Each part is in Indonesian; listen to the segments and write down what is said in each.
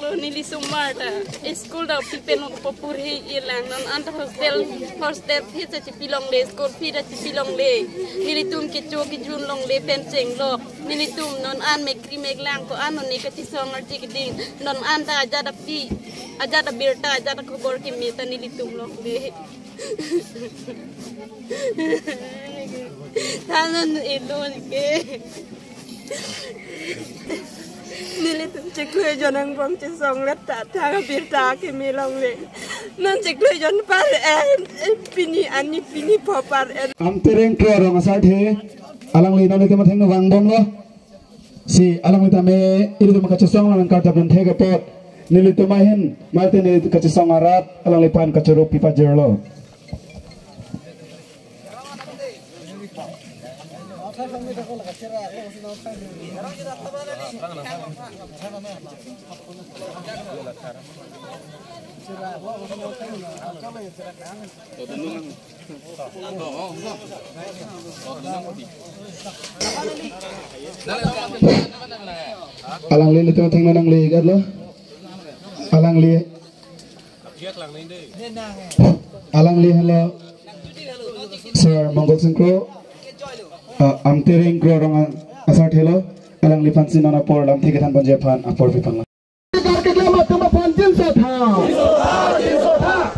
lo nili sumarta school da pipen ko popuri ilang non anta hostel pizza ci pilong le school pizza ci pilong le nili tum ki cho ki jun long le pen cheng lo nili tum non an me kri me lang ko an non ne ka ti song ar ti ding non anta ajada pi ajada birta ajada ko bor ki meta nili tum lo le tanan ilon ke nili tum cekue jonang bong ci song let ta ta birta ki mi long le non cekue jon par pini ani pini popar am tereng ko rong sa the alang le non le ma theng wang dom lo si alang le ta me iru ma ka ci song lang ka ta bon the ga pot nili tum ma hen ma te nili ka ci song arat alang le pan ka ci ro pi pa jer lo alang li itu teng nang li gad lo alang li hello sir mongol singkro am tereng kro rong asat hello alang li pansin na por lam thike than bonje phan apor pi pang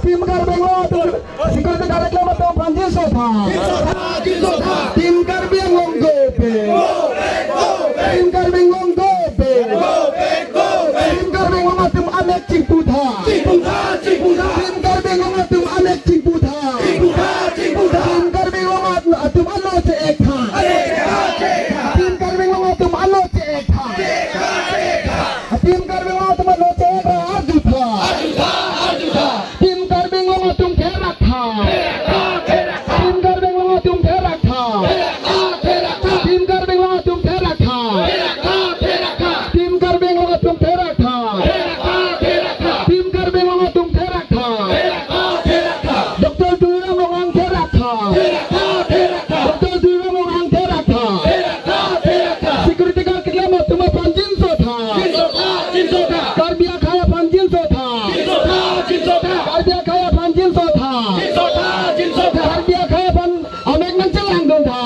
tim kar bengo sikor ke darat lama tom panjin sotha tim kar bengong go pe tim kar bengong go pe tim kar bengong atum amek cing pudha tim kar bengong atum amek cing pudha tim kar bengong atum alo che ek tha tim kar bengong atum alo che ek tha tim kar bengong atum alo che ek arju tha tim kar bengong atum kerak tha tim kar bengong atum kerak tha tim kar bengong atum kerak tha tim kar bengong atum kerak tha tim kar bengong atum kerak tha dokter dura mong kerak tha dokter dura mong kerak tha security guard ke lama tum panjin so tha kar biya khaya panjin so tha kar biya khaya panjin so tha kar biya khaya pan amek nang celang don tha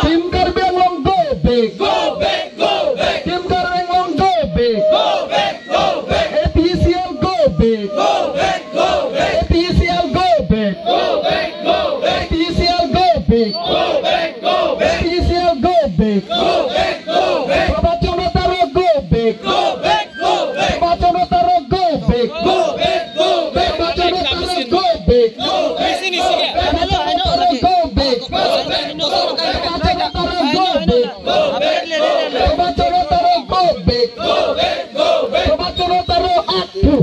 tim kar bengong go back tim kar bengong go back APCL go back APCL go back APCL go back APCL go back Baba Chono Taro go back Baba Chono Taro go back Baba Chono Taro go back sini sini Baba Chono Taro go back Baba Chono Taro go back Baba Chono Taro go back Baba Chono Taro aktu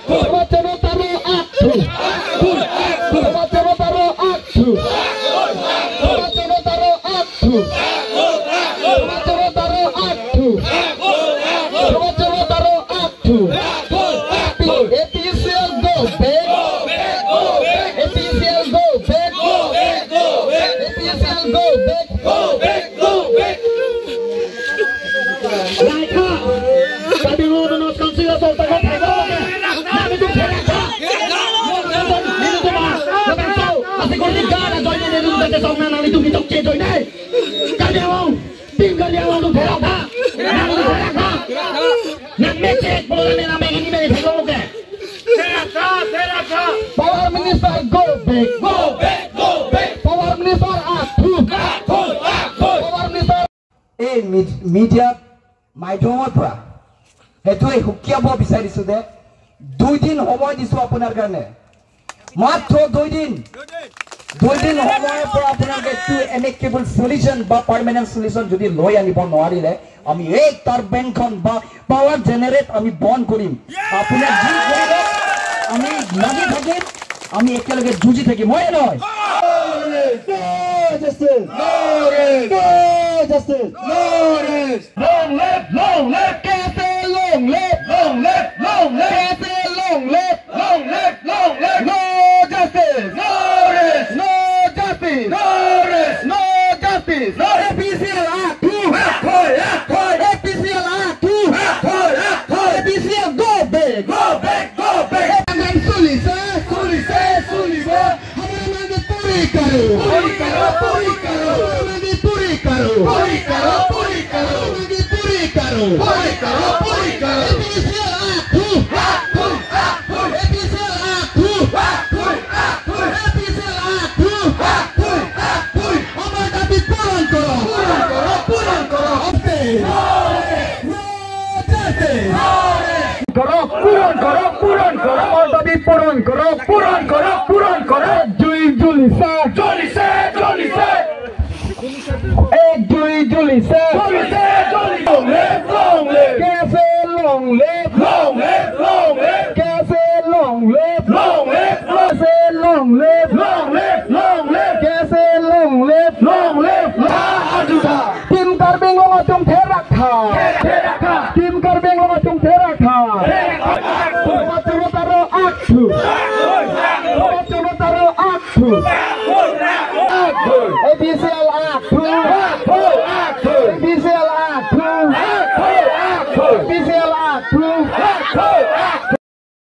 Baba Chono Taro aktu Baba Chono Taro aktu Baba Chono Taro aktu Baba Chono Taro aktu Baba Chono Taro aktu APCL go back APCL go back APCL go back Baik kak Tadi lo menonton sila solta kau tengok Nabi tu kerak kak Ini tu mah Lepas tu Asik kau tiga Ada joinnya Dia tu kata song Nang itu kita cek join ni Kau dia mau Tim kau dia mau tu kerak kak Nang tu kerak kak Nang mecek Bola ni nama ini Mereka tengok ke Power Minister go back Power Minister aktu Power Minister media মাধ্যমৰ পৰা হেতুই হুকিয়াব বিচাৰিছো দে 2 দিন সময় দিছো আপোনাৰ কাৰণে মাত্ৰ 2 দিন সময়ৰ পৰা আপোনাৰ গেটটো এমেকেবল সলিউশন বা পার্মানেন্ট সলিউশন যদি লৈ আনিব নোৱাৰিলে আমি এই টাৰবেনখন বা পাৱাৰ জেনাৰেট আমি বন্ধ কৰিম আপোনাৰ যি কৰিব আমি লাগি থাকিম আমি একেলগে যুঁজি থাকিম হয় নহয় justice long live cafe long live cafe long live no justice no justice no APCL APCL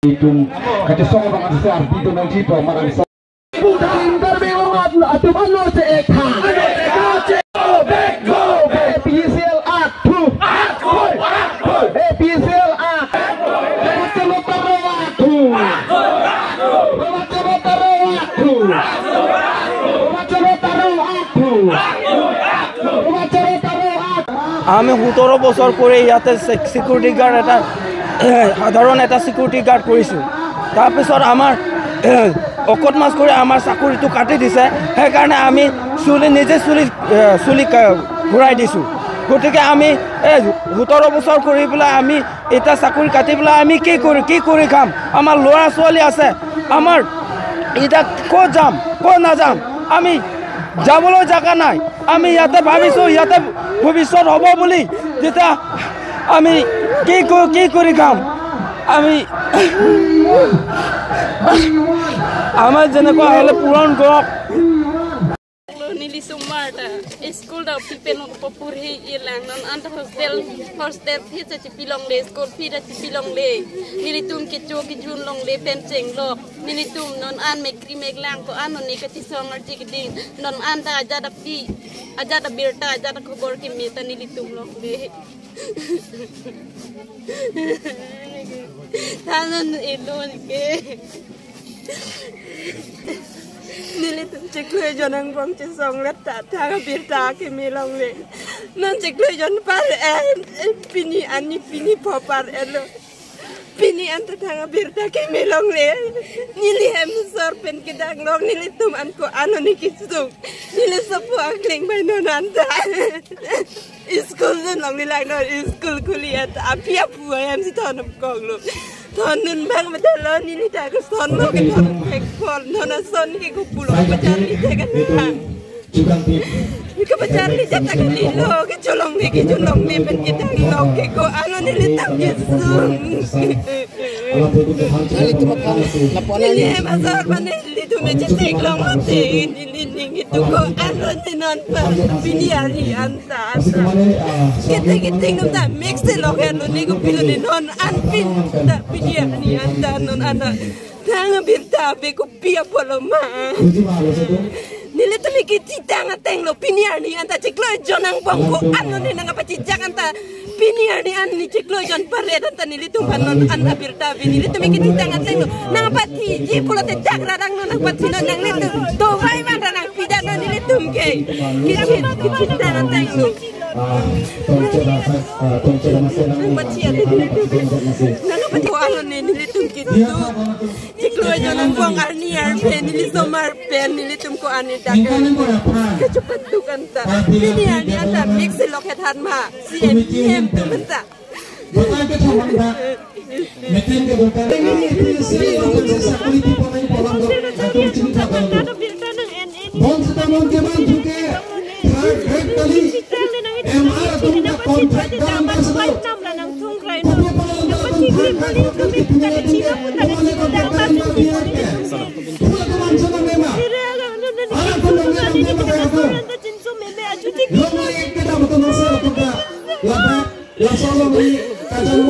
Itung kaca songo bang asar itu nanti to marang so. Tim karbing longat atu ano se ekha. PCL atu. PCL atu. Macam taro atu. Macam taro atu. Macam taro atu. Macam taro atu. আমি 17 বছর করে ইয়াতে security guard এটা সাধারণ এটা security guard কৰিছো তাৰপিছত আমাৰ অকত মাছ কৰি আমাৰ চাকৰিটো কাটি দিছে সেইকাৰণে আমি নিজে চুলি ঘূৰাই দিছোঁ গতিকে আমি 17 বছৰ কৰি পেলাই আমি এটা চাকৰি কাটি পেলাই আমি কি কৰি খাম আমাৰ ল'ৰা ছোৱালী আছে আমাৰ এটা ক'ত যাম ক'ত নাযাম আমি যাবলৈ জাগা নাই আমি ইয়াতে ভাবিছোঁ ইয়াতে ভৱিষ্যত হ'ব বুলি যেতিয়া আমি কি কৰি খাম আমি আমাৰ যেনেকুৱা হ'লে পূৰণ কৰক Nili Sumarta, school da pipen popurhi irlang non anta hostel pizza ci pilong le school pizza ci pilong le nili tum ke cho ki jun long le pen cheng lok nili tum non an me kri me lang ko an non ne ka ti song ar jig ding non anta ajada pi ajada birta ajada khobor ki meta nili tum lok le tanan elon ke Nili tum cekle janang bang cesong leta thang birta ke milong le non cekle jan par pini ani pini popar elo pini anta thang birta ke milong le nili hem sor pen ke dang long nili tum an ko anoni kisung nili sapu akling bai non anta school long nilai no school kuliah apia pu em si thonam kong lo Thon nun bang madalo nili ta ko son no ke thon ek kol nona son ke ko pulo pacar li te kan Ika pacar li jata kan li lo ke colong ni ke colong ni pen ke tang lo ke ko ano nili tang ke sung Nili hem azar bane li tu me cetek long te nili ning itu ko ano ni non pa pini ari anta Kita ngam ta mix lo ke no ni ko pilo ni non an pin ta pini ani anta non ana tang birta be ko pia poloma Nili tu mikir citang ateng lo piniar ni anta ciklo jonang bangko anu ni nang apa cicang anta piniar ni an ni ciklo jon paret anta nili tu panon anta birta nili tu mikir citang ateng lo nang apa tiji pulo te cakra nang nang apa cino nang nili tu tohai mana nang pidan nang nili tu ke kita citang ateng lo nang apa tu anu ni nili tu gitu ciklo jonang bang arniar pen nili somar pen nili tu ko ani Kecupat tu kan tak. Ini yang anta mix loketan ma. CM tu menta. Bukan ke cuman tak. Meten ke bukan. Ini sih orang sesakulit di pemain polang tu. Satu cerita kalau. Bon sedang keman juga. Third kali. MR tu nak kontrak dalam masa tu. Langsung lagi kajian